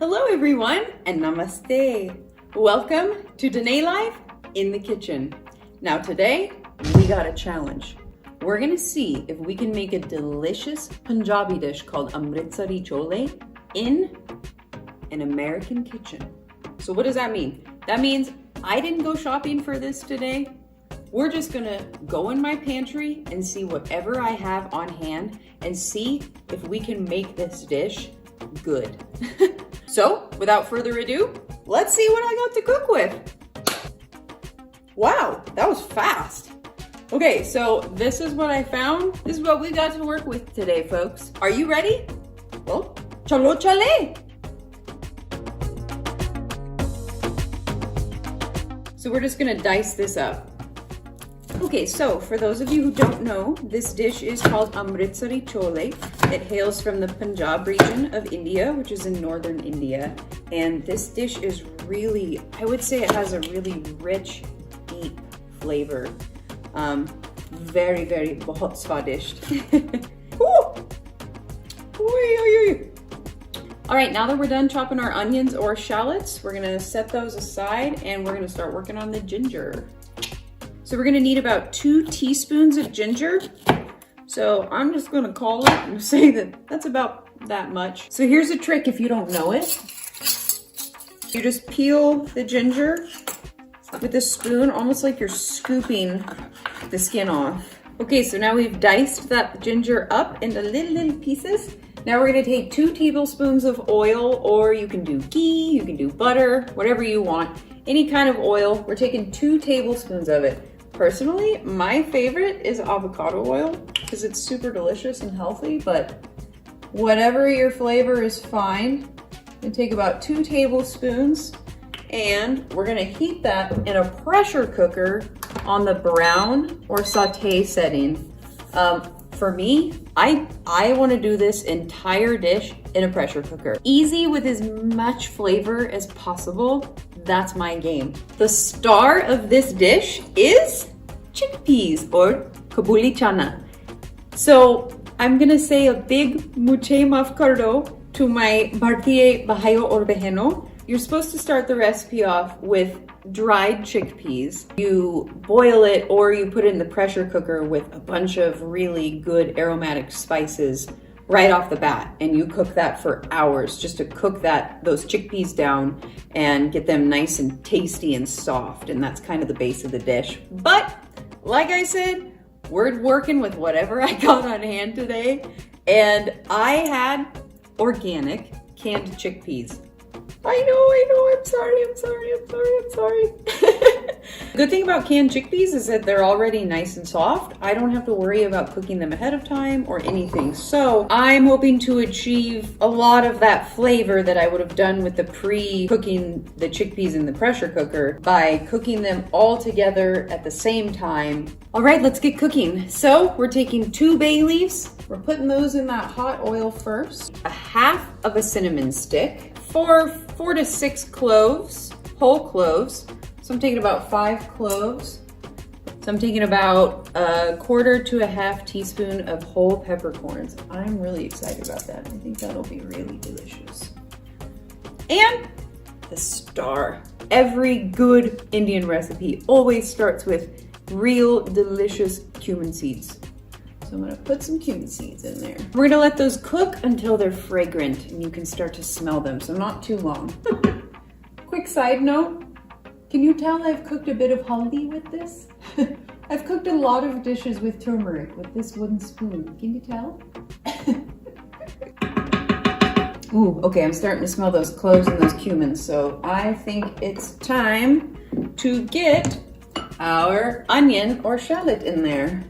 Hello everyone and namaste. Welcome to Danae Live in the kitchen. Now today we got a challenge. We're gonna see if we can make a delicious Punjabi dish called Amritsari Chole in an American kitchen. So what does that mean? That means I didn't go shopping for this today. We're just gonna go in my pantry and see whatever I have on hand and see if we can make this dish good. So, without further ado, let's see what I got to cook with. Wow, that was fast. Okay, so this is what I found. This is what we got to work with today, folks. Are you ready? Well, chalo chale. So we're just gonna dice this up. Okay, so for those of you who don't know, this dish is called Amritsari Chole. It hails from the Punjab region of India, which is in northern India. And this dish is really, I would say it has a really rich, deep flavor. Very, very bahut swadisht. All right, now that we're done chopping our onions or shallots, we're gonna set those aside and we're gonna start working on the ginger. So we're gonna need about 2 teaspoons of ginger. So I'm just gonna call it and say that that's about that much. So here's a trick if you don't know it. You just peel the ginger with a spoon, almost like you're scooping the skin off. Okay, so now we've diced that ginger up into little pieces. Now we're gonna take 2 tablespoons of oil, or you can do ghee, you can do butter, whatever you want. Any kind of oil. We're taking 2 tablespoons of it. Personally, my favorite is avocado oil because it's super delicious and healthy, but whatever your flavor is fine. And take about 2 tablespoons and we're gonna heat that in a pressure cooker on the brown or saute setting. For me, I wanna do this entire dish in a pressure cooker. Easy with as much flavor as possible. That's my game. The star of this dish is chickpeas or kabuli chana. So I'm gonna say a big muche maaf kar do to my Bhartiye Bhaiyo or Beheno. You're supposed to start the recipe off with dried chickpeas. You boil it or you put it in the pressure cooker with a bunch of really good aromatic spices right off the bat, and you cook that for hours just to cook those chickpeas down and get them nice and tasty and soft, and that's kind of the base of the dish. But like I said, we're working with whatever I got on hand today, and I had organic canned chickpeas. I know, I'm sorry. Good thing about canned chickpeas is that they're already nice and soft. I don't have to worry about cooking them ahead of time or anything. So I'm hoping to achieve a lot of that flavor that I would have done with the pre-cooking the chickpeas in the pressure cooker by cooking them all together at the same time. All right, let's get cooking. So we're taking 2 bay leaves. We're putting those in that hot oil first. A half of a cinnamon stick, 4 to 6 cloves, whole cloves. So I'm taking about 5 cloves. So I'm taking about 1/4 to 1/2 teaspoon of whole peppercorns. I'm really excited about that. I think that'll be really delicious. And the star. Every good Indian recipe always starts with real delicious cumin seeds. So I'm gonna put some cumin seeds in there. We're gonna let those cook until they're fragrant and you can start to smell them, so not too long. Quick side note, can you tell I've cooked a bit of haldi with this? I've cooked a lot of dishes with turmeric with this wooden spoon. Can you tell? Ooh, okay, I'm starting to smell those cloves and those cumins, so I think it's time to get our onion or shallot in there.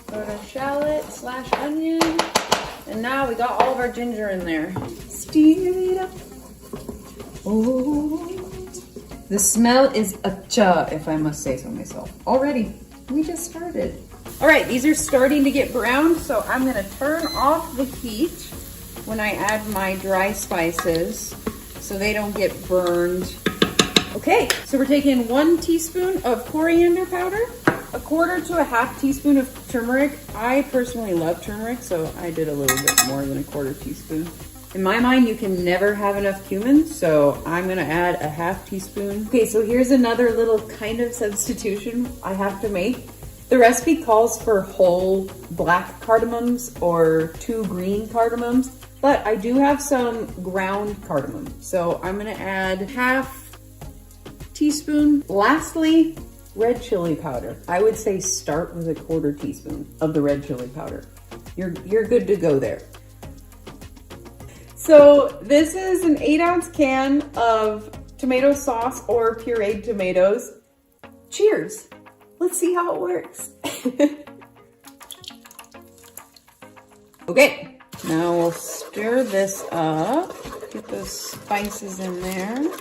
Put a shallot / onion, and now we got all of our ginger in there. Stir it up. Oh, the smell is acha, if I must say so myself. Already, we just started. All right, these are starting to get brown, so I'm gonna turn off the heat when I add my dry spices so they don't get burned. Okay, so we're taking 1 teaspoon of coriander powder, 1/4 to 1/2 teaspoon of turmeric. I personally love turmeric, so I did a little bit more than 1/4 teaspoon. In my mind, you can never have enough cumin, so I'm gonna add a ½ teaspoon. Okay, so here's another little kind of substitution I have to make. The recipe calls for whole black cardamoms or 2 green cardamoms, but I do have some ground cardamom. So I'm gonna add ½ teaspoon. Lastly, red chili powder. I would say start with a ¼ teaspoon of the red chili powder. You're good to go there. So this is an 8-ounce can of tomato sauce or pureed tomatoes. Cheers. Let's see how it works. Okay, now we'll stir this up. Get those spices in there.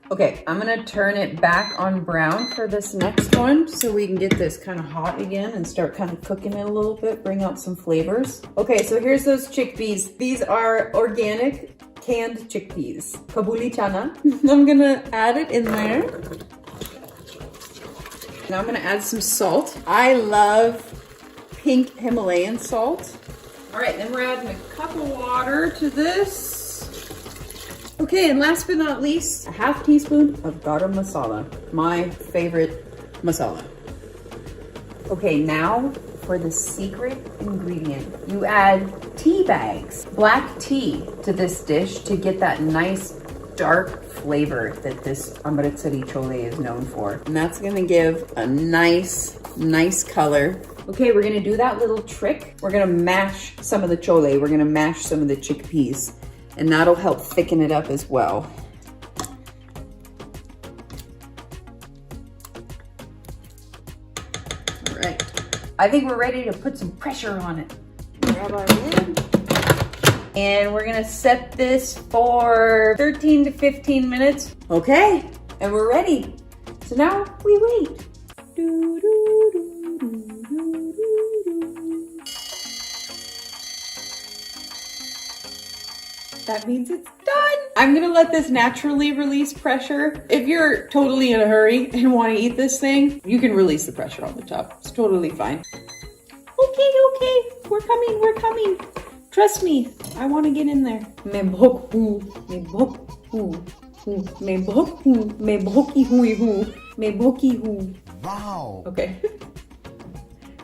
Okay, I'm gonna turn it back on brown for this next one so we can get this kind of hot again and start kind of cooking it a little bit, bring out some flavors. Okay, so here's those chickpeas. These are organic canned chickpeas, Kabuli chana. I'm gonna add it in there. Now I'm gonna add some salt. I love pink Himalayan salt. All right, then we're adding a cup of water to this. Okay, and last but not least, a ½ teaspoon of garam masala, my favorite masala. Okay, now for the secret ingredient. You add tea bags, black tea to this dish to get that nice dark flavor that this Amritsari Chole is known for. And that's gonna give a nice color. Okay, we're gonna do that little trick. We're gonna mash some of the chole. We're gonna mash some of the chickpeas, and that'll help thicken it up as well. All right, I think we're ready to put some pressure on it. Grab our lid. And we're gonna set this for 13 to 15 minutes. Okay, and we're ready. So now we wait. That means it's done. I'm gonna let this naturally release pressure. If you're totally in a hurry and wanna eat this thing, you can release the pressure on the top. It's totally fine. Okay, we're coming. Trust me, I wanna get in there. Wow. Okay.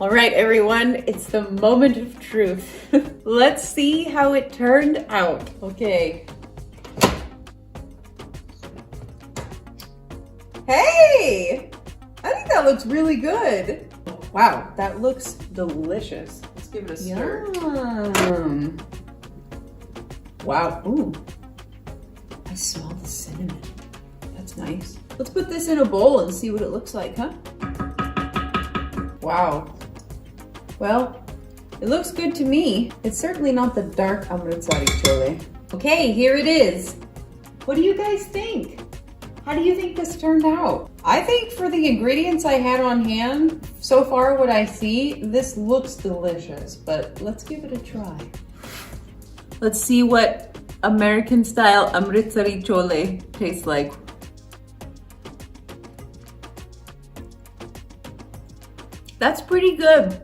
All right, everyone, it's the moment of truth. Let's see how it turned out. Okay. Hey, I think that looks really good. Wow, that looks delicious. Let's give it a stir. Yum. Wow, ooh. I smell the cinnamon. That's nice. Let's put this in a bowl and see what it looks like, huh? Wow. Well, it looks good to me. It's certainly not the dark Amritsari Chole. Okay, here it is. What do you guys think? How do you think this turned out? I think for the ingredients I had on hand, so far what I see, this looks delicious, but let's give it a try. Let's see what American style Amritsari Chole tastes like. That's pretty good.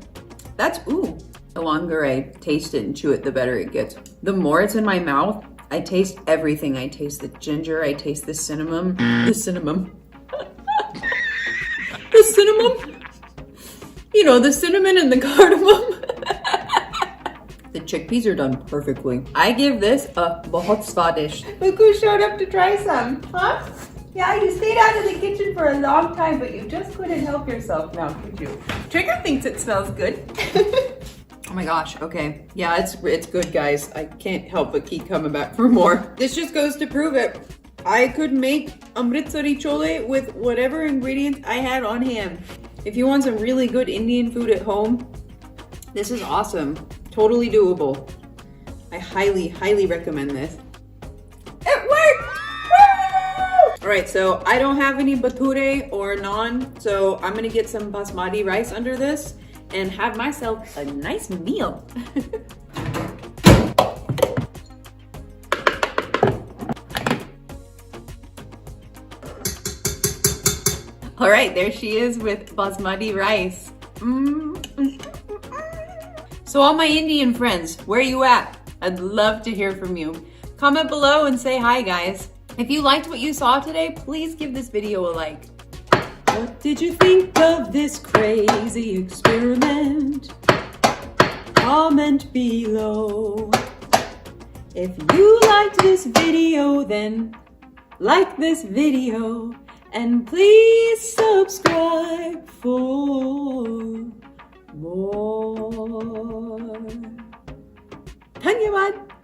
Ooh. The longer I taste it and chew it, the better it gets. The more it's in my mouth, I taste everything. I taste the ginger, I taste the cinnamon. The cinnamon. The cinnamon. You know, the cinnamon and the cardamom. The chickpeas are done perfectly. I give this a bahut swadish. Look who showed up to try some, huh? Yeah, you stayed out of the kitchen for a long time, but you just couldn't help yourself now, could you? Trigger thinks it smells good. Oh my gosh, okay. Yeah, it's good, guys. I can't help but keep coming back for more. This just goes to prove it. I could make Amritsari Chole with whatever ingredients I had on hand. If you want some really good Indian food at home, this is awesome. Totally doable. I highly recommend this. It worked! All right, so I don't have any bhature or naan, so I'm gonna get some basmati rice under this and have myself a nice meal. All right, there she is with basmati rice. So all my Indian friends, where you at? I'd love to hear from you. Comment below and say hi, guys. If you liked what you saw today, please give this video a like. What did you think of this crazy experiment? Comment below. If you liked this video, then like this video. And please subscribe for more. धन्यवाद.